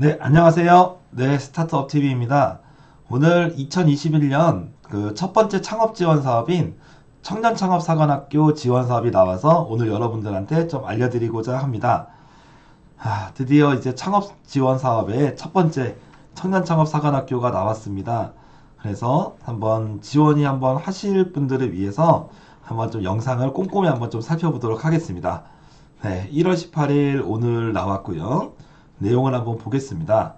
네, 안녕하세요. 네, 스타트업 TV입니다. 오늘 2021년 그 첫 번째 창업 지원 사업인 청년 창업 사관학교 지원 사업이 나와서 오늘 여러분들한테 좀 알려드리고자 합니다. 드디어 이제 창업 지원 사업의 첫 번째 청년 창업 사관학교가 나왔습니다. 그래서 한번 하실 분들을 위해서 한번 좀 영상을 꼼꼼히 한번 좀 살펴보도록 하겠습니다. 네, 1월 18일 오늘 나왔고요. 내용을 한번 보겠습니다.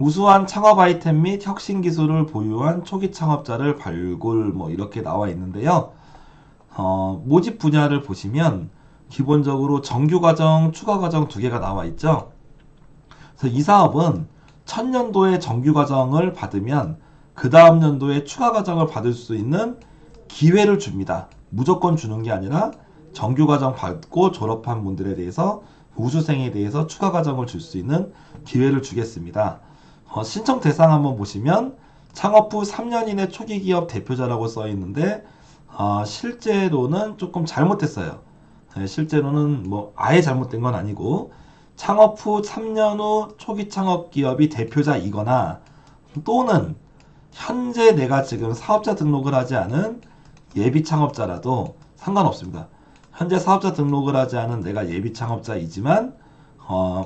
우수한 창업 아이템 및 혁신 기술을 보유한 초기 창업자를 발굴 이렇게 나와 있는데요. 모집 분야를 보시면 기본적으로 정규 과정, 추가 과정 두 개가 나와 있죠. 그래서 이 사업은 첫 년도에 정규 과정을 받으면 그 다음 연도에 추가 과정을 받을 수 있는 기회를 줍니다. 무조건 주는 게 아니라 정규 과정 받고 졸업한 분들에 대해서 우수생에 대해서 추가 과정을 줄 수 있는 기회를 주겠습니다. 신청 대상 한번 보시면 창업 후 3년 이내 초기 기업 대표자라고 써 있는데 실제로는 조금 잘못됐어요. 네, 실제로는 아예 잘못된 건 아니고 창업 후 3년 후 초기 창업 기업이 대표자이거나 또는 현재 내가 지금 사업자 등록을 하지 않은 예비 창업자라도 상관없습니다. 현재 사업자 등록을 하지 않은 내가 예비 창업자이지만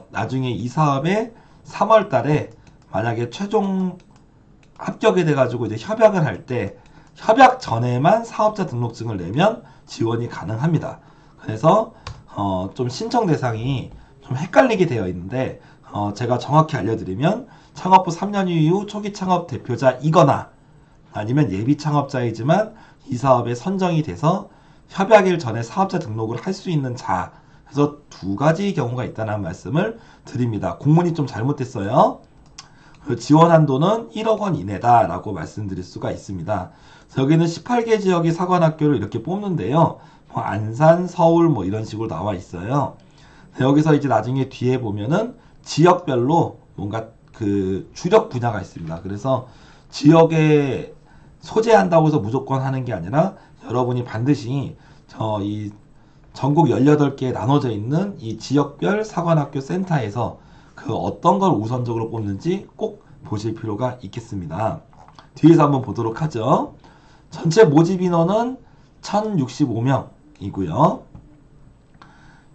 나중에 이 사업에 3월 달에 만약에 최종 합격이 돼가지고 이제 협약을 할 때 협약 전에만 사업자 등록증을 내면 지원이 가능합니다. 그래서 좀 신청 대상이 좀 헷갈리게 되어 있는데 제가 정확히 알려드리면 창업 후 3년 이후 초기 창업 대표자이거나 아니면 예비 창업자이지만 이 사업에 선정이 돼서 협약일 전에 사업자 등록을 할 수 있는 자. 그래서 두 가지 경우가 있다는 말씀을 드립니다. 공문이 좀 잘못됐어요. 지원 한도는 1억 원 이내다라고 말씀드릴 수가 있습니다. 여기는 18개 지역의 사관학교를 이렇게 뽑는데요. 안산, 서울 이런 식으로 나와 있어요. 여기서 이제 나중에 뒤에 보면은 지역별로 뭔가 그 주력 분야가 있습니다. 그래서 지역에 소재한다고 해서 무조건 하는 게 아니라 여러분이 반드시 이 전국 18개에 나눠져 있는 이 지역별 사관학교 센터에서 그 어떤 걸 우선적으로 뽑는지 꼭 보실 필요가 있겠습니다. 뒤에서 한번 보도록 하죠. 전체 모집 인원은 1065명이고요.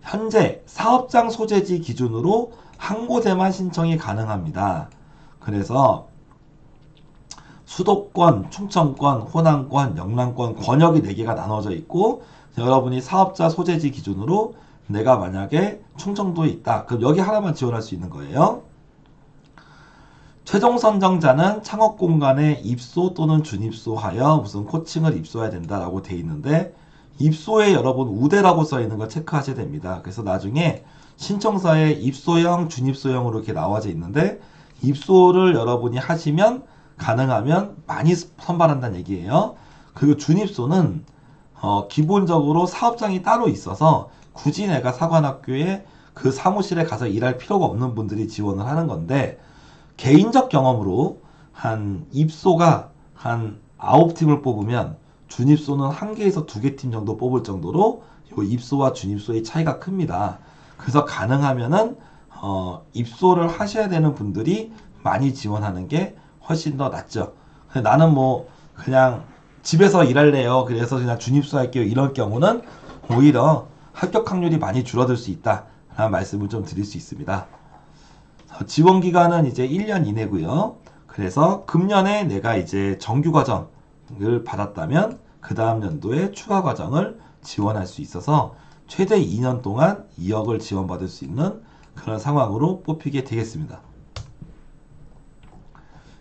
현재 사업장 소재지 기준으로 한 곳에만 신청이 가능합니다. 그래서 수도권, 충청권, 호남권, 영남권, 권역이 4개가 나눠져 있고 여러분이 사업자 소재지 기준으로 내가 만약에 충청도에 있다. 그럼 여기 하나만 지원할 수 있는 거예요. 최종 선정자는 창업 공간에 입소 또는 준입소하여 무슨 코칭을 입소해야 된다라고 돼 있는데 입소에 여러분 우대라고 써 있는 걸 체크하셔야 됩니다. 그래서 나중에 신청서에 입소형, 준입소형으로 이렇게 나와져 있는데 입소를 여러분이 하시면 가능하면 많이 선발한다는 얘기예요. 그리고 준입소는 기본적으로 사업장이 따로 있어서 굳이 내가 사관학교에 그 사무실에 가서 일할 필요가 없는 분들이 지원을 하는 건데 개인적 경험으로 한 입소가 한 9팀을 뽑으면 준입소는 1개에서 2개 팀 정도 뽑을 정도로 요 입소와 준입소의 차이가 큽니다. 그래서 가능하면은 입소를 하셔야 되는 분들이 많이 지원하는 게 훨씬 더 낫죠. 나는 그냥 집에서 일할래요. 그래서 그냥 준입소 할게요. 이런 경우는 오히려 합격 확률이 많이 줄어들 수 있다. 라는 말씀을 좀 드릴 수 있습니다. 지원 기간은 이제 1년 이내고요. 그래서 금년에 내가 이제 정규 과정을 받았다면 그 다음 연도에 추가 과정을 지원할 수 있어서 최대 2년 동안 2억을 지원받을 수 있는 그런 상황으로 뽑히게 되겠습니다.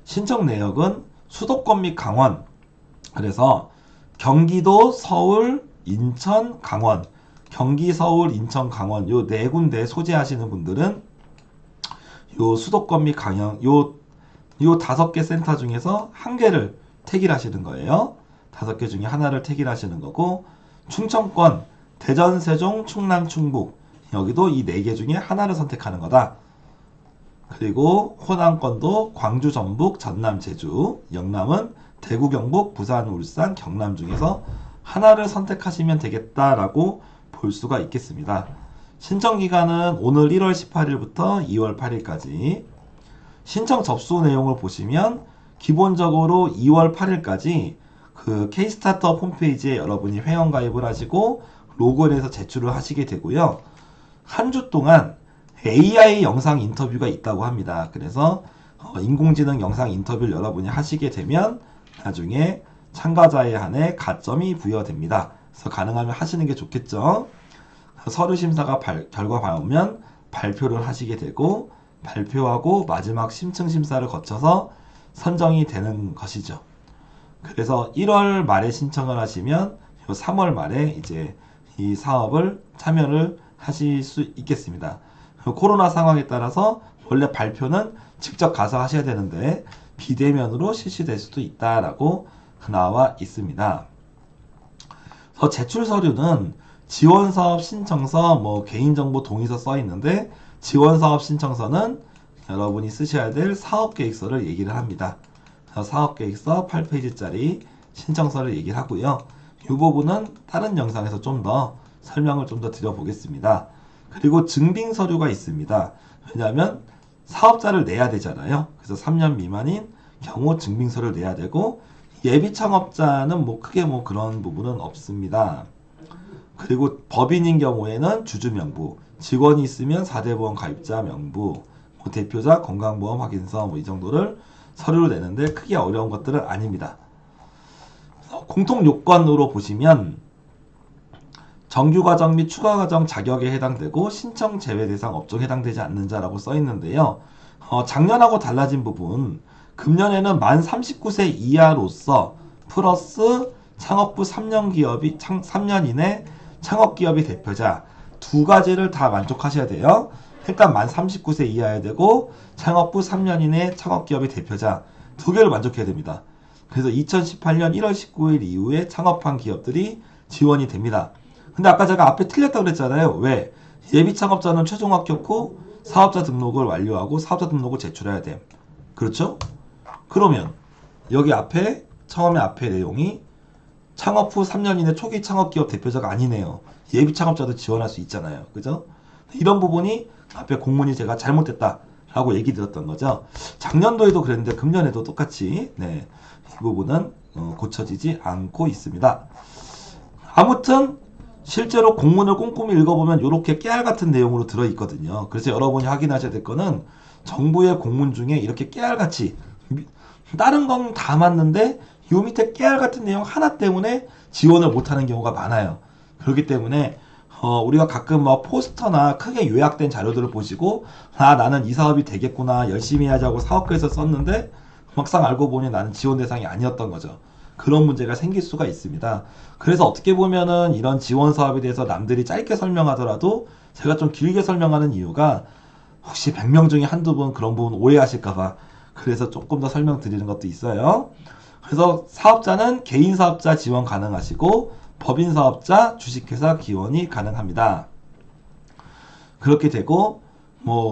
신청 내역은 수도권 및 강원, 그래서 경기도, 서울, 인천, 강원, 경기, 서울, 인천, 강원 요 4군데 소재하시는 분들은 요 수도권 및 강연 요 5개 센터 중에서 1개를 택일하시는 거예요. 5개 중에 하나를 택일하시는 거고 충청권, 대전, 세종, 충남, 충북 여기도 이 4개 중에 하나를 선택하는 거다. 그리고 호남권도 광주, 전북, 전남, 제주, 영남은 대구, 경북, 부산, 울산, 경남 중에서 하나를 선택하시면 되겠다라고 볼 수가 있겠습니다. 신청 기간은 오늘 1월 18일부터 2월 8일까지 신청 접수 내용을 보시면 기본적으로 2월 8일까지 그 K-스타트업 홈페이지에 여러분이 회원가입을 하시고 로그인해서 제출을 하시게 되고요. 한 주 동안 AI 영상 인터뷰가 있다고 합니다. 그래서 인공지능 영상 인터뷰를 여러분이 하시게 되면 나중에 참가자에 한해 가점이 부여됩니다. 그래서 가능하면 하시는 게 좋겠죠. 서류 심사가 결과 나오면 발표를 하시게 되고 발표하고 마지막 심층 심사를 거쳐서 선정이 되는 것이죠. 그래서 1월 말에 신청을 하시면 3월 말에 이제 이 사업을 참여를 하실 수 있겠습니다. 코로나 상황에 따라서 원래 발표는 직접 가서 하셔야 되는데 비대면으로 실시될 수도 있다라고 나와 있습니다. 그래서 제출 서류는 지원사업 신청서, 개인정보 동의서 써 있는데 지원사업 신청서는 여러분이 쓰셔야 될 사업계획서를 얘기를 합니다. 사업계획서 8페이지짜리 신청서를 얘기를 하고요. 이 부분은 다른 영상에서 좀 더 설명을 좀 더 드려보겠습니다. 그리고 증빙서류가 있습니다. 왜냐하면 사업자를 내야 되잖아요. 그래서 3년 미만인 경우 증빙서를 내야 되고 예비 창업자는 크게 그런 부분은 없습니다. 그리고 법인인 경우에는 주주 명부, 직원이 있으면 4대 보험 가입자 명부, 대표자 건강보험 확인서 이 정도를 서류로 내는데 크게 어려운 것들은 아닙니다. 공통 요건으로 보시면 정규과정 및 추가과정 자격에 해당되고 신청 제외 대상 업종에 해당되지 않는 자라고 써 있는데요. 작년하고 달라진 부분, 금년에는 만 39세 이하로서 플러스 창업부 3년 이내 창업기업의 대표자 두 가지를 다 만족하셔야 돼요. 일단 만 39세 이하여야 되고 창업부 3년 이내 창업기업의 대표자 두 개를 만족해야 됩니다. 그래서 2018년 1월 19일 이후에 창업한 기업들이 지원이 됩니다. 근데 아까 제가 앞에 틀렸다고 그랬잖아요. 왜? 예비 창업자는 최종 합격후 사업자 등록을 완료하고 사업자 등록을 제출해야 돼. 그렇죠? 그러면 여기 앞에 처음에 앞에 내용이 창업 후 3년 이내 초기 창업기업 대표자가 아니네요. 예비 창업자도 지원할 수 있잖아요. 그죠? 이런 부분이 앞에 공문이 제가 잘못됐다라고 얘기 드렸던 거죠. 작년도에도 그랬는데 금년에도 똑같이 이 부분은 고쳐지지 않고 있습니다. 아무튼 실제로 공문을 꼼꼼히 읽어보면 이렇게 깨알 같은 내용으로 들어있거든요. 그래서 여러분이 확인하셔야 될 거는 정부의 공문 중에 이렇게 깨알같이 다른 건 다 맞는데 요 밑에 깨알 같은 내용 하나 때문에 지원을 못하는 경우가 많아요. 그렇기 때문에 우리가 가끔 포스터나 크게 요약된 자료들을 보시고 나는 이 사업이 되겠구나 열심히 하자고 사업부에서 썼는데 막상 알고 보니 나는 지원 대상이 아니었던 거죠. 그런 문제가 생길 수가 있습니다. 그래서 어떻게 보면은 이런 지원 사업에 대해서 남들이 짧게 설명하더라도 제가 좀 길게 설명하는 이유가 혹시 100명 중에 한두 분 그런 부분 오해하실까봐 그래서 조금 더 설명드리는 것도 있어요. 그래서 사업자는 개인 사업자 지원 가능하시고 법인 사업자 주식회사 기원이 가능합니다. 그렇게 되고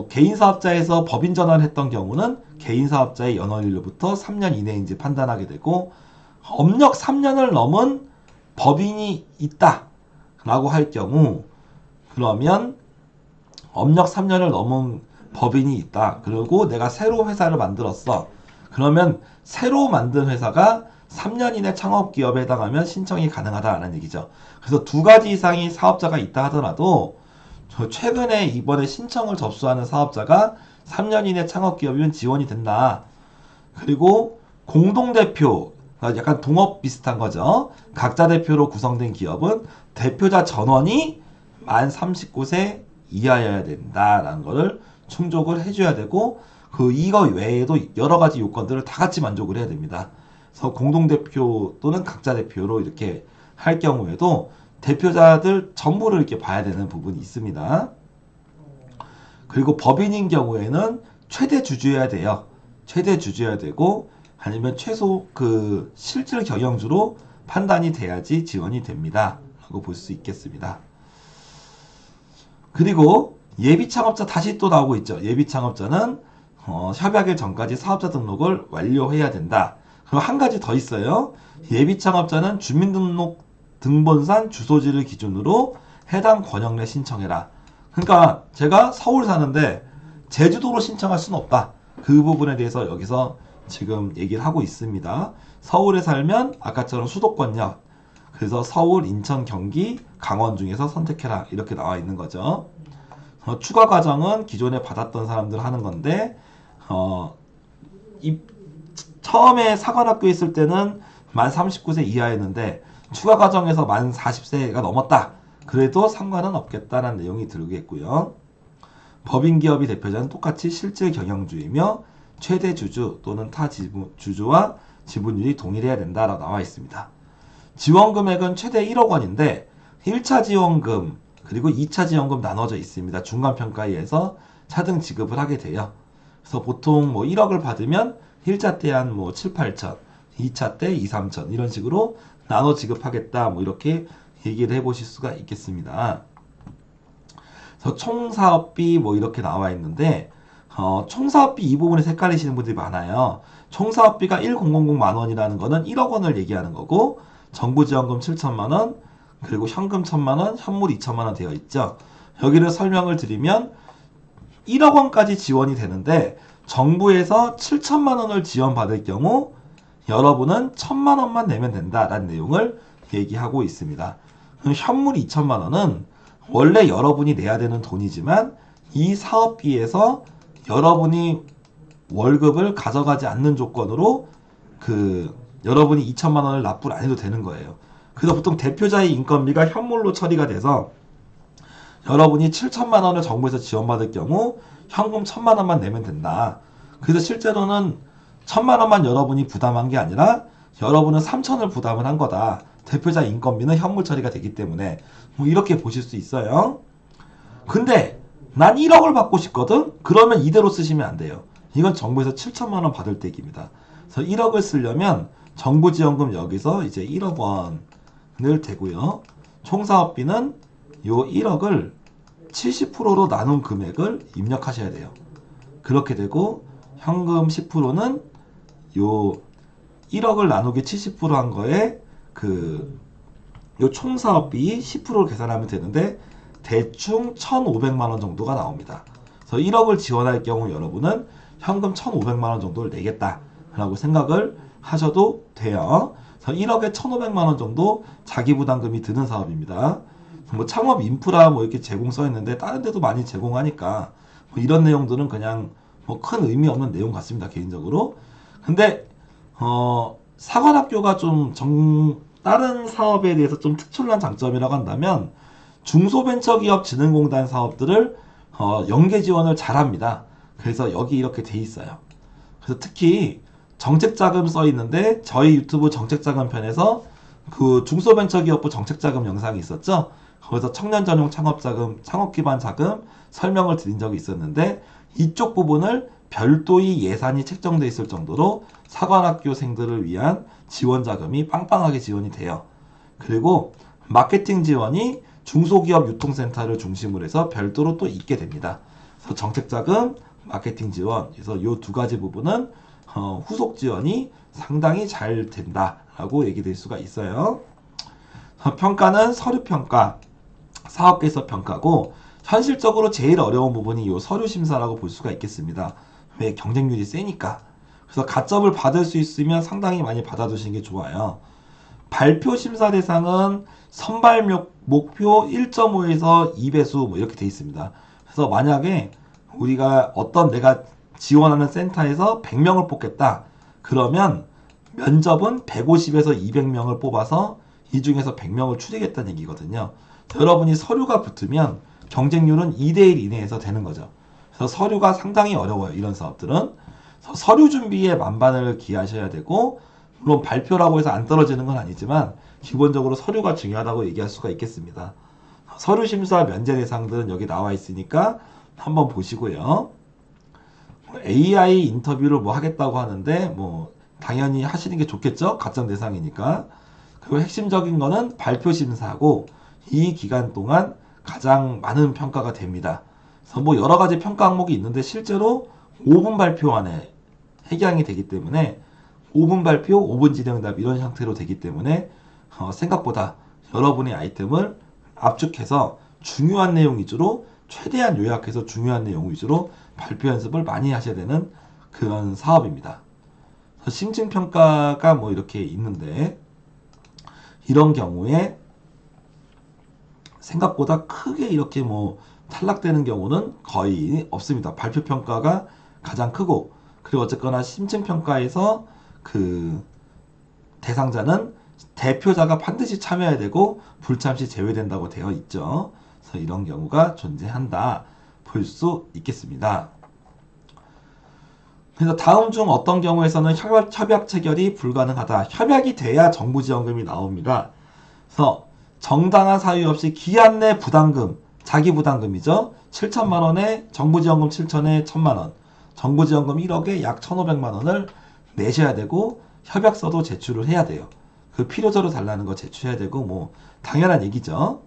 개인 사업자에서 법인 전환을 했던 경우는 개인 사업자의 연월일로부터 3년 이내인지 판단하게 되고 업력 3년을 넘은 법인이 있다 라고 할 경우 그러면 업력 3년을 넘은 법인이 있다. 그리고 내가 새로 회사를 만들었어. 그러면 새로 만든 회사가 3년 이내 창업기업에 해당하면 신청이 가능하다라는 얘기죠. 그래서 두 가지 이상의 사업자가 있다 하더라도 최근에 이번에 신청을 접수하는 사업자가 3년 이내 창업기업이면 지원이 된다. 그리고 공동대표, 약간 동업 비슷한 거죠. 각자 대표로 구성된 기업은 대표자 전원이 만 39세 이하여야 된다라는 거를 충족을 해줘야 되고 이거 외에도 여러 가지 요건들을 다 같이 만족을 해야 됩니다. 그래서 공동대표 또는 각자 대표로 이렇게 할 경우에도 대표자들 전부를 이렇게 봐야 되는 부분이 있습니다. 그리고 법인인 경우에는 최대 주주여야 돼요. 최대 주주여야 되고 아니면 최소 실질 경영주로 판단이 돼야지 지원이 됩니다. 라고 볼 수 있겠습니다. 그리고 예비 창업자 다시 또 나오고 있죠. 예비 창업자는 협약일 전까지 사업자 등록을 완료해야 된다. 그리고 한 가지 더 있어요. 예비 창업자는 주민등록 등본산 주소지를 기준으로 해당 권역 내 신청해라. 그러니까 제가 서울 사는데 제주도로 신청할 수는 없다. 그 부분에 대해서 여기서 지금 얘기를 하고 있습니다. 서울에 살면 아까처럼 수도권역, 그래서 서울, 인천, 경기, 강원 중에서 선택해라 이렇게 나와 있는 거죠. 추가 과정은 기존에 받았던 사람들 하는 건데 처음에 사관학교에 있을 때는 만 39세 이하였는데 추가 과정에서 만 40세가 넘었다. 그래도 상관은 없겠다는 내용이 들겠고요. 법인기업이 대표자는 똑같이 실질 경영주이며 최대 주주 또는 타 주주와 지분율이 동일해야 된다라고 나와 있습니다. 지원 금액은 최대 1억 원인데 1차 지원금 그리고 2차 지원금 나눠져 있습니다. 중간평가위에서 차등 지급을 하게 돼요. 그래서 보통 뭐 1억을 받으면 1차 때 한 뭐 7, 8천, 2차 때 2, 3천 이런 식으로 나눠 지급하겠다 뭐 이렇게 얘기를 해보실 수가 있겠습니다. 그래서 총사업비 뭐 이렇게 나와 있는데 총사업비 이 부분에 헷갈리시는 분들이 많아요. 총사업비가 1000만 원이라는 거는 1억 원을 얘기하는 거고 정부 지원금 7천만 원 그리고 현금 1000만 원, 현물 2천만 원 되어 있죠. 여기를 설명을 드리면 1억 원까지 지원이 되는데 정부에서 7천만 원을 지원받을 경우 여러분은 1000만 원만 내면 된다라는 내용을 얘기하고 있습니다. 현물 2천만 원은 원래 여러분이 내야 되는 돈이지만 이 사업비에서 여러분이 월급을 가져가지 않는 조건으로 여러분이 2천만 원을 납부를 안 해도 되는 거예요. 그래서 보통 대표자의 인건비가 현물로 처리가 돼서 여러분이 7천만 원을 정부에서 지원받을 경우 현금 1000만 원만 내면 된다. 그래서 실제로는 1000만 원만 여러분이 부담한 게 아니라 여러분은 3천을 부담을 한 거다. 대표자 인건비는 현물 처리가 되기 때문에 뭐 이렇게 보실 수 있어요. 근데 난 1억을 받고 싶거든? 그러면 이대로 쓰시면 안 돼요. 이건 정부에서 7천만 원 받을 때입니다. 그래서 1억을 쓰려면 정부 지원금 여기서 이제 1억 원을 대고요. 총사업비는 요 1억을 70%로 나눈 금액을 입력하셔야 돼요. 그렇게 되고 현금 10%는 요 1억을 나누기 70%한 거에 요 총사업비 10%를 계산하면 되는데 대충 1,500만 원 정도가 나옵니다. 그래서 1억을 지원할 경우 여러분은 현금 1,500만 원 정도를 내겠다라고 생각을 하셔도 돼요. 그래서 1억에 1,500만 원 정도 자기부담금이 드는 사업입니다. 뭐 창업 인프라 뭐 이렇게 제공 써 있는데 다른 데도 많이 제공하니까 뭐 이런 내용들은 그냥 뭐 큰 의미 없는 내용 같습니다, 개인적으로. 근데 사관학교가 좀 다른 사업에 대해서 좀 특출난 장점이라고 한다면 중소벤처기업진흥공단 사업들을 연계 지원을 잘합니다. 그래서 여기 이렇게 돼 있어요. 그래서 특히 정책자금 써 있는데 저희 유튜브 정책자금 편에서 그 중소벤처기업부 정책자금 영상이 있었죠. 거기서 청년전용 창업자금, 창업기반 자금 설명을 드린 적이 있었는데 이쪽 부분을 별도의 예산이 책정돼 있을 정도로 사관학교생들을 위한 지원 자금이 빵빵하게 지원이 돼요. 그리고 마케팅 지원이 중소기업 유통센터를 중심으로 해서 별도로 또 있게 됩니다. 그래서 정책자금, 마케팅 지원, 그래서 이 두 가지 부분은 후속 지원이 상당히 잘 된다라고 얘기될 수가 있어요. 평가는 서류평가, 사업계획서 평가고 현실적으로 제일 어려운 부분이 이 서류 심사라고 볼 수가 있겠습니다. 왜? 경쟁률이 세니까. 그래서 가점을 받을 수 있으면 상당히 많이 받아두시는 게 좋아요. 발표 심사 대상은 선발 목표 1.5에서 2배수 뭐 이렇게 돼 있습니다. 그래서 만약에 우리가 내가 지원하는 센터에서 100명을 뽑겠다. 그러면 면접은 150에서 200명을 뽑아서 이 중에서 100명을 추리겠다는 얘기거든요. 여러분이 서류가 붙으면 경쟁률은 2대1 이내에서 되는 거죠. 그래서 서류가 상당히 어려워요. 이런 사업들은. 서류 준비에 만반을 기하셔야 되고 물론 발표라고 해서 안 떨어지는 건 아니지만 기본적으로 서류가 중요하다고 얘기할 수가 있겠습니다. 서류 심사 면제 대상들은 여기 나와 있으니까 한번 보시고요. AI 인터뷰를 뭐 하겠다고 하는데 뭐 당연히 하시는 게 좋겠죠. 가점 대상이니까. 그리고 핵심적인 거는 발표 심사고 이 기간 동안 가장 많은 평가가 됩니다. 그래서 뭐 여러 가지 평가 항목이 있는데 실제로 5분 발표 안에 해결이 되기 때문에 5분 발표, 5분 진행답 이런 형태로 되기 때문에 생각보다 여러분의 아이템을 압축해서 중요한 내용 위주로 최대한 요약해서 중요한 내용 위주로 발표 연습을 많이 하셔야 되는 그런 사업입니다. 심층평가가 뭐 이렇게 있는데, 이런 경우에 생각보다 크게 이렇게 뭐 탈락되는 경우는 거의 없습니다. 발표평가가 가장 크고, 그리고 어쨌거나 심층평가에서 그 대상자는 대표자가 반드시 참여해야 되고 불참시 제외된다고 되어 있죠. 그래서 이런 경우가 존재한다 볼 수 있겠습니다. 그래서 다음 중 어떤 경우에서는 협약 체결이 불가능하다. 협약이 돼야 정부지원금이 나옵니다. 그래서 정당한 사유 없이 기한 내 부담금, 자기 부담금이죠. 7천만 원에 정부지원금 7천에 1천만 원, 정부지원금 1억에 약 1,500만 원을 내셔야 되고 협약서도 제출을 해야 돼요. 그 필요자료 달라는 거 제출해야 되고 뭐 당연한 얘기죠.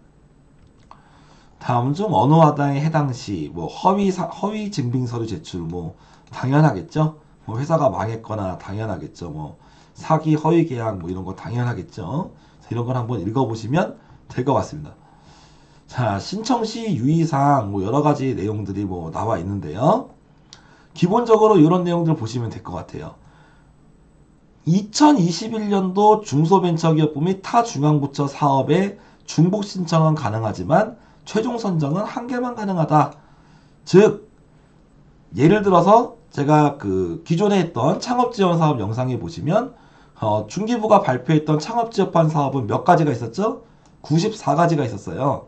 다음 중 어느 하나에 해당 시 뭐 허위 증빙 서류 제출 뭐 당연하겠죠. 뭐 회사가 망했거나 당연하겠죠. 뭐 사기 허위 계약 뭐 이런 거 당연하겠죠. 이런 걸 한번 읽어보시면 될 것 같습니다. 자, 신청 시 유의사항 뭐 여러 가지 내용들이 뭐 나와 있는데요. 기본적으로 이런 내용들 보시면 될 것 같아요. 2021년도 중소벤처기업부 및 타 중앙부처 사업에 중복 신청은 가능하지만 최종 선정은 한 개만 가능하다. 즉 예를 들어서 제가 그 기존에 했던 창업지원 사업 영상에 보시면 중기부가 발표했던 창업지원판 사업은 몇 가지가 있었죠? 94가지가 있었어요.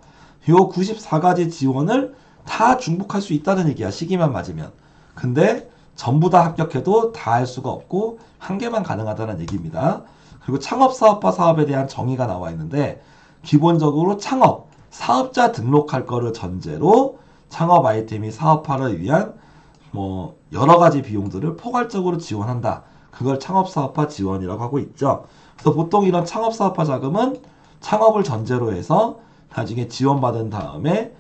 요 94가지 지원을 다 중복할 수 있다는 얘기야. 시기만 맞으면. 근데 전부 다 합격해도 다 할 수가 없고 한 개만 가능하다는 얘기입니다. 그리고 창업사업화 사업에 대한 정의가 나와 있는데 기본적으로 창업, 사업자 등록할 거를 전제로 창업 아이템이 사업화를 위한 뭐 여러 가지 비용들을 포괄적으로 지원한다. 그걸 창업사업화 지원이라고 하고 있죠. 그래서 보통 이런 창업사업화 자금은 창업을 전제로 해서 나중에 지원받은 다음에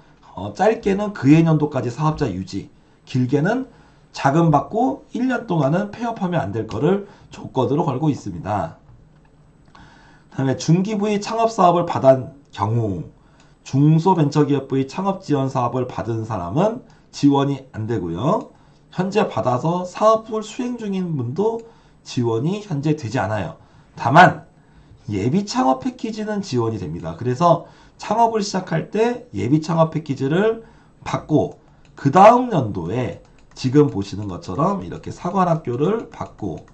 짧게는 그해년도까지 사업자 유지, 길게는 자금 받고 1년 동안은 폐업하면 안 될 거를 조건으로 걸고 있습니다. 그 다음에 중기부의 창업사업을 받은 경우 중소벤처기업부의 창업지원사업을 받은 사람은 지원이 안 되고요. 현재 받아서 사업을 수행 중인 분도 지원이 현재 되지 않아요. 다만 예비 창업 패키지는 지원이 됩니다. 그래서 창업을 시작할 때 예비 창업 패키지를 받고 그 다음 연도에 지금 보시는 것처럼 이렇게 사관학교를 받고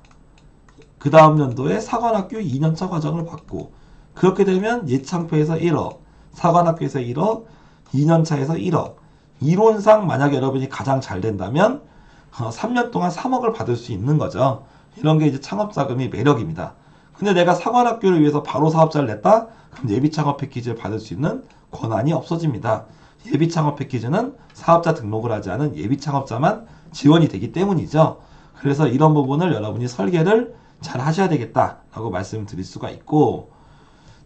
그 다음 연도에 사관학교 2년차 과정을 받고 그렇게 되면 예창표에서 1억, 사관학교에서 1억, 2년차에서 1억. 이론상 만약 여러분이 가장 잘 된다면 3년 동안 3억을 받을 수 있는 거죠. 이런 게 이제 창업자금이 매력입니다. 근데 내가 사관학교를 위해서 바로 사업자를 냈다? 그럼 예비창업 패키지를 받을 수 있는 권한이 없어집니다. 예비창업 패키지는 사업자 등록을 하지 않은 예비창업자만 지원이 되기 때문이죠. 그래서 이런 부분을 여러분이 설계를 잘 하셔야 되겠다라고 말씀을 드릴 수가 있고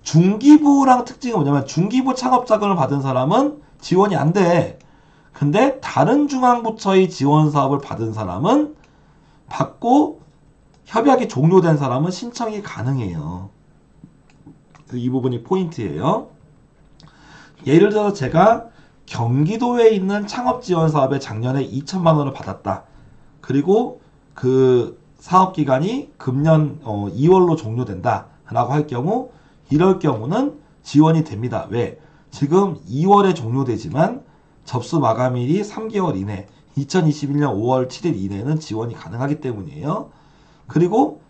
중기부랑 특징이 뭐냐면 중기부 창업자금을 받은 사람은 지원이 안 돼. 근데 다른 중앙부처의 지원 사업을 받은 사람은 받고 협약이 종료된 사람은 신청이 가능해요. 이 부분이 포인트예요. 예를 들어서 제가 경기도에 있는 창업지원 사업에 작년에 2천만 원을 받았다. 그리고 그 사업기간이 금년 2월로 종료된다. 라고 할 경우 이럴 경우는 지원이 됩니다. 왜? 지금 2월에 종료되지만 접수 마감일이 3개월 이내 2021년 5월 7일 이내는 지원이 가능하기 때문이에요. 그리고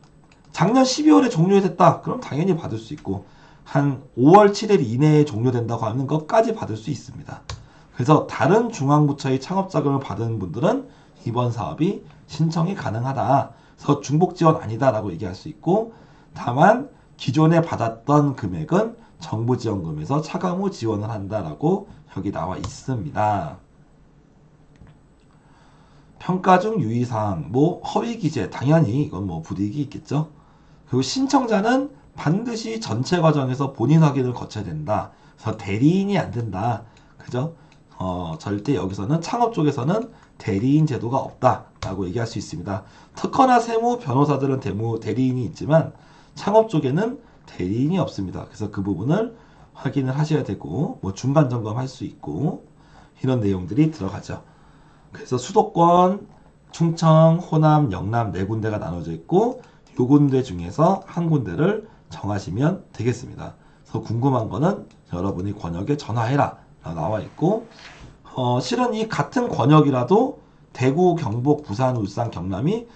작년 12월에 종료됐다. 그럼 당연히 받을 수 있고 한 5월 7일 이내에 종료된다고 하는 것까지 받을 수 있습니다. 그래서 다른 중앙부처의 창업자금을 받은 분들은 이번 사업이 신청이 가능하다. 그래서 중복지원 아니다라고 얘기할 수 있고 다만 기존에 받았던 금액은 정부지원금에서 차감 후 지원을 한다라고 여기 나와 있습니다. 평가 중 유의사항, 뭐 허위 기재, 당연히 이건 뭐 불이익이 있겠죠. 그리고 신청자는 반드시 전체 과정에서 본인 확인을 거쳐야 된다. 그래서 대리인이 안 된다. 그죠? 절대 여기서는 창업 쪽에서는 대리인 제도가 없다라고 얘기할 수 있습니다. 특허나 세무, 변호사들은 대리인이 있지만 창업 쪽에는 대리인이 없습니다. 그래서 그 부분을 확인을 하셔야 되고 뭐 중간 점검할 수 있고 이런 내용들이 들어가죠. 그래서 수도권, 충청, 호남, 영남 네 군데가 나눠져 있고 요 군데 중에서 한 군데를 정하시면 되겠습니다. 그래서 궁금한 거는 여러분이 권역에 전화해라 나와 있고 실은 이 같은 권역이라도 대구, 경북, 부산, 울산, 경남이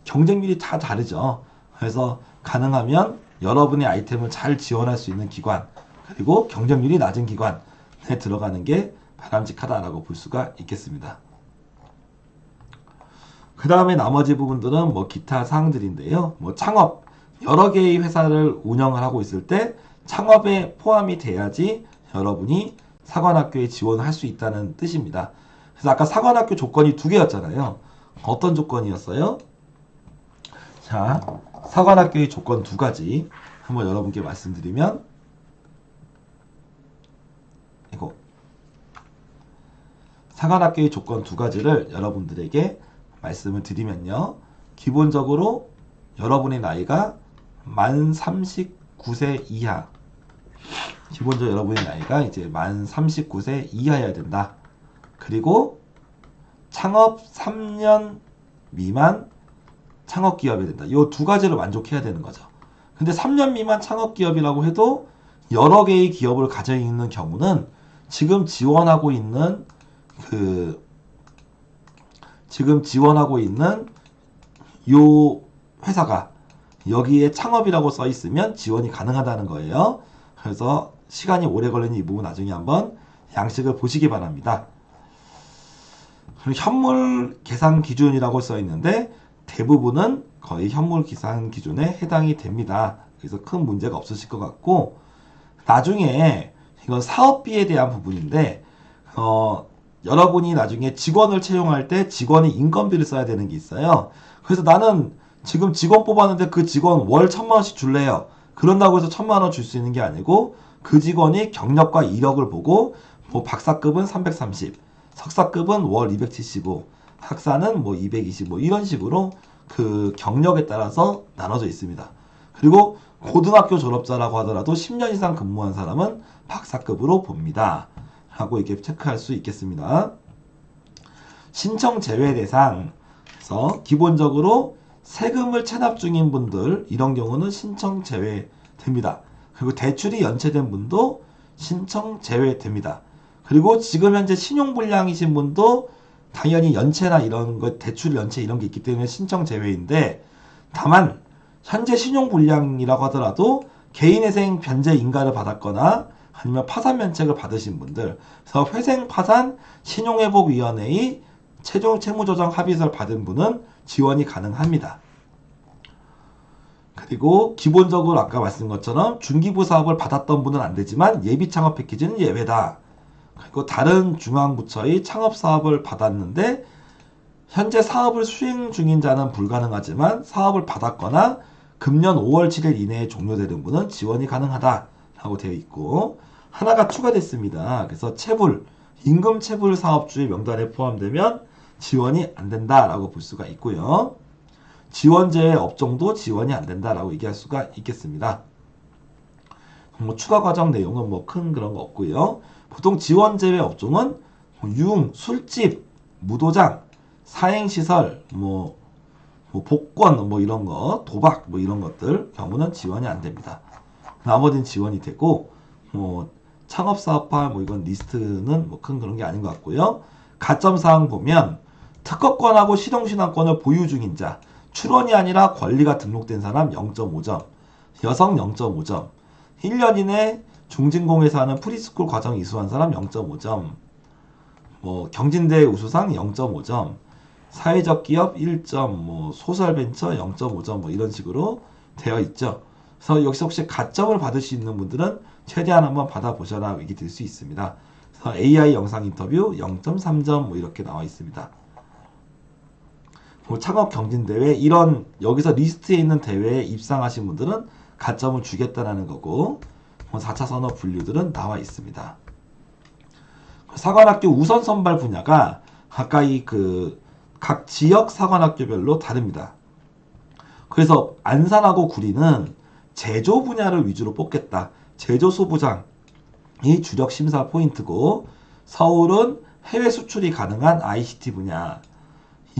경쟁률이 다 다르죠. 그래서 가능하면 여러분의 아이템을 잘 지원할 수 있는 기관 그리고 경쟁률이 낮은 기관에 들어가는 게 바람직하다라고 볼 수가 있겠습니다. 그 다음에 나머지 부분들은 뭐 기타 사항들인데요. 뭐 창업 여러 개의 회사를 운영을 하고 있을 때 창업에 포함이 돼야지 여러분이 사관학교에 지원을 할 수 있다는 뜻입니다. 그래서 아까 사관학교 조건이 두 개였잖아요. 어떤 조건이었어요? 자, 사관학교의 조건 두 가지 한번 여러분께 말씀드리면 이거 사관학교의 조건 두 가지를 여러분들에게 말씀을 드리면요. 기본적으로 여러분의 나이가 만 39세 이하 기본적으로 여러분의 나이가 이제 만 39세 이하여야 된다. 그리고 창업 3년 미만 창업기업이 된다. 이 두 가지를 만족해야 되는 거죠. 근데 3년 미만 창업기업이라고 해도 여러 개의 기업을 가지고 있는 경우는 지금 지원하고 있는 요 회사가 여기에 창업이라고 써 있으면 지원이 가능하다는 거예요. 그래서 시간이 오래 걸리는 이 부분 나중에 한번 양식을 보시기 바랍니다. 현물 계산 기준이라고 써 있는데 대부분은 거의 현물 계산 기준에 해당이 됩니다. 그래서 큰 문제가 없으실 것 같고 나중에 이건 사업비에 대한 부분인데 여러분이 나중에 직원을 채용할 때 직원이 인건비를 써야 되는 게 있어요. 그래서 나는 지금 직원 뽑았는데 그 직원 월 1,000만원씩 줄래요. 그런다고 해서 1,000만원 줄 수 있는 게 아니고 그 직원이 경력과 이력을 보고 뭐 박사급은 330, 석사급은 월 275, 학사는 뭐 220, 뭐 이런 식으로 그 경력에 따라서 나눠져 있습니다. 그리고 고등학교 졸업자라고 하더라도 10년 이상 근무한 사람은 박사급으로 봅니다. 하고 이렇게 체크할 수 있겠습니다. 신청 제외 대상에서 기본적으로 세금을 체납 중인 분들 이런 경우는 신청 제외됩니다. 그리고 대출이 연체된 분도 신청 제외됩니다. 그리고 지금 현재 신용불량이신 분도 당연히 연체나 이런 것 대출 연체 이런 게 있기 때문에 신청 제외인데 다만 현재 신용불량이라고 하더라도 개인회생 변제 인가를 받았거나 아니면 파산 면책을 받으신 분들 그래서 회생 파산 신용회복위원회의 최종 채무조정 합의서를 받은 분은 지원이 가능합니다. 그리고 기본적으로 아까 말씀드린 것처럼 중기부 사업을 받았던 분은 안 되지만 예비 창업 패키지는 예외다. 그리고 다른 중앙부처의 창업 사업을 받았는데 현재 사업을 수행 중인 자는 불가능하지만 사업을 받았거나 금년 5월 7일 이내에 종료되는 분은 지원이 가능하다라고 되어 있고 하나가 추가됐습니다. 그래서 체불, 임금 체불 사업주의 명단에 포함되면 지원이 안 된다라고 볼 수가 있고요. 지원 제외 업종도 지원이 안 된다라고 얘기할 수가 있겠습니다. 뭐 추가 과정 내용은 뭐 큰 그런 거 없고요. 보통 지원 제외 업종은 융, 술집, 무도장, 사행시설, 뭐 복권 뭐 이런 거, 도박 뭐 이런 것들 경우는 지원이 안 됩니다. 나머지는 지원이 되고 뭐 창업사업화 뭐 이건 리스트는 뭐 큰 그런 게 아닌 것 같고요. 가점사항 보면 특허권하고 실용신앙권을 보유 중인 자 출원이 아니라 권리가 등록된 사람 0.5점 여성 0.5점 1년 이내 중진공에서 하는 프리스쿨 과정 이수한 사람 0.5점 뭐 경진대회 우수상 0.5점 사회적 기업 1점 뭐 소셜벤처 0.5점 뭐 이런 식으로 되어 있죠. 그래서 여기서 혹시 가점을 받을 수 있는 분들은 최대한 한번 받아보셔라 얘기 될 수 있습니다. 그래서 AI 영상 인터뷰 0.3점 뭐 이렇게 나와 있습니다. 뭐 창업 경진대회 이런 여기서 리스트에 있는 대회에 입상하신 분들은 가점을 주겠다라는 거고 4차 산업 분류들은 나와 있습니다. 사관학교 우선 선발 분야가 가까이 각 지역 사관학교별로 다릅니다. 그래서 안산하고 구리는 제조 분야를 위주로 뽑겠다. 제조 소부장이 주력 심사 포인트고 서울은 해외 수출이 가능한 ICT 분야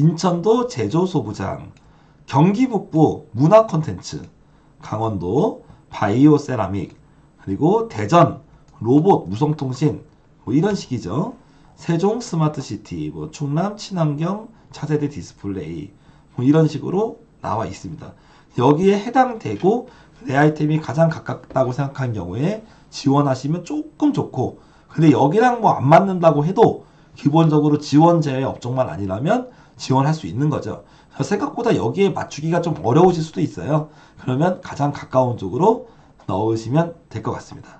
인천도 제조소부장, 경기 북부 문화 콘텐츠, 강원도 바이오 세라믹, 그리고 대전 로봇 무성통신, 뭐 이런 식이죠. 세종 스마트시티, 뭐 충남 친환경 차세대 디스플레이, 뭐 이런 식으로 나와 있습니다. 여기에 해당되고 내 아이템이 가장 가깝다고 생각한 경우에 지원하시면 조금 좋고, 근데 여기랑 뭐 안 맞는다고 해도 기본적으로 지원 제외 업종만 아니라면 지원할 수 있는 거죠. 생각보다 여기에 맞추기가 좀 어려우실 수도 있어요. 그러면 가장 가까운 쪽으로 넣으시면 될 것 같습니다.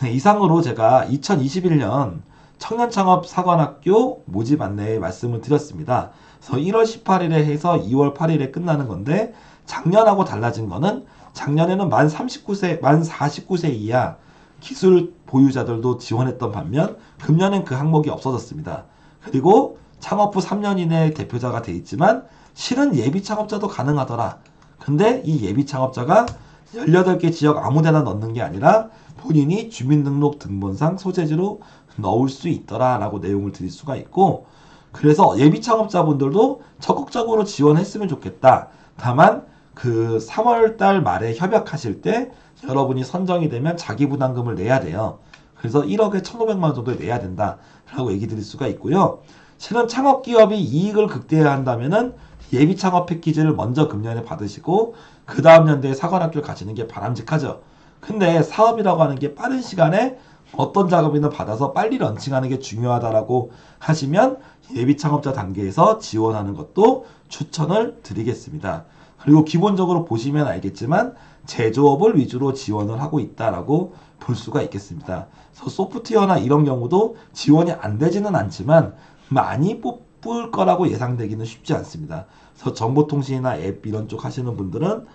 네, 이상으로 제가 2021년 청년창업사관학교 모집 안내 말씀을 드렸습니다. 그래서 1월 18일에 해서 2월 8일에 끝나는 건데, 작년하고 달라진 거는 작년에는 만 49세 이하 기술 보유자들도 지원했던 반면 금년엔 그 항목이 없어졌습니다. 그리고 창업 후 3년 이내 대표자가 돼 있지만 실은 예비 창업자도 가능하더라. 근데 이 예비 창업자가 18개 지역 아무데나 넣는 게 아니라 본인이 주민등록 등본상 소재지로 넣을 수 있더라 라고 내용을 드릴 수가 있고, 그래서 예비 창업자분들도 적극적으로 지원했으면 좋겠다. 다만 그 3월달 말에 협약하실 때 여러분이 선정이 되면 자기부담금을 내야 돼요. 그래서 1억에 1,500만 정도 내야 된다 라고 얘기 드릴 수가 있고요. 실은 창업기업이 이익을 극대화한다면은 예비 창업 패키지를 먼저 금년에 받으시고 그 다음 연도에 사관학교를 가시는 게 바람직하죠. 근데 사업이라고 하는 게 빠른 시간에 어떤 작업이든 받아서 빨리 런칭하는 게 중요하다라고 하시면 예비 창업자 단계에서 지원하는 것도 추천을 드리겠습니다. 그리고 기본적으로 보시면 알겠지만 제조업을 위주로 지원을 하고 있다라고 볼 수가 있겠습니다. 그래서 소프트웨어나 이런 경우도 지원이 안 되지는 않지만 많이 뽑을 거라고 예상되기는 쉽지 않습니다. 그래서 정보통신이나 앱 이런 쪽 하시는 분들은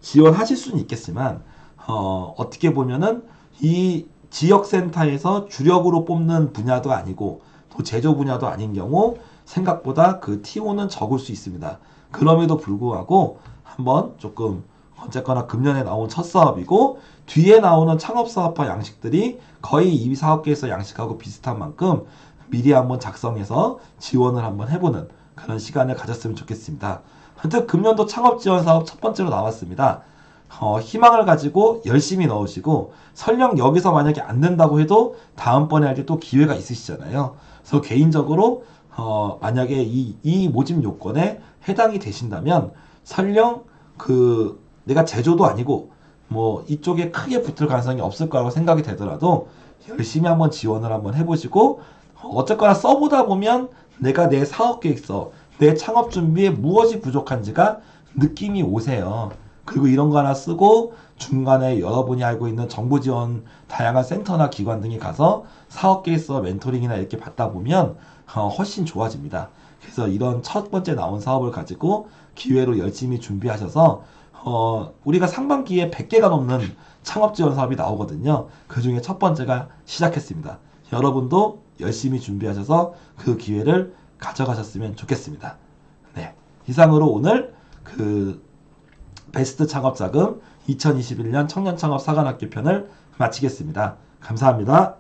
지원하실 수는 있겠지만 어떻게 보면은 이 지역센터에서 주력으로 뽑는 분야도 아니고 또 제조 분야도 아닌 경우 생각보다 그 T5는 적을 수 있습니다. 그럼에도 불구하고 한번 조금 어쨌거나 금년에 나온 첫 사업이고 뒤에 나오는 창업사업화 양식들이 거의 이 사업계에서 양식하고 비슷한 만큼 미리 한번 작성해서 지원을 한번 해보는 그런 시간을 가졌으면 좋겠습니다. 하여튼 금년도 창업지원사업 첫 번째로 나왔습니다. 희망을 가지고 열심히 넣으시고 설령 여기서 만약에 안 된다고 해도 다음번에 할 때 또 기회가 있으시잖아요. 그래서 개인적으로 만약에 이 모집 요건에 해당이 되신다면 설령 내가 제조도 아니고 뭐 이쪽에 크게 붙을 가능성이 없을 거라고 생각이 되더라도 열심히 한번 지원을 한번 해보시고 어쨌거나 써보다 보면 내가 내 사업 계획서, 내 창업 준비에 무엇이 부족한지가 느낌이 오세요. 그리고 이런 거 하나 쓰고 중간에 여러분이 알고 있는 정보 지원 다양한 센터나 기관 등에 가서 사업 계획서 멘토링이나 이렇게 받다 보면 훨씬 좋아집니다. 그래서 이런 첫 번째 나온 사업을 가지고 기회로 열심히 준비하셔서 우리가 상반기에 100개가 넘는 창업 지원 사업이 나오거든요. 그 중에 첫 번째가 시작했습니다. 여러분도 열심히 준비하셔서 그 기회를 가져가셨으면 좋겠습니다. 네, 이상으로 오늘 베스트 창업 자금 2021년 청년 창업 사관학교 편을 마치겠습니다. 감사합니다.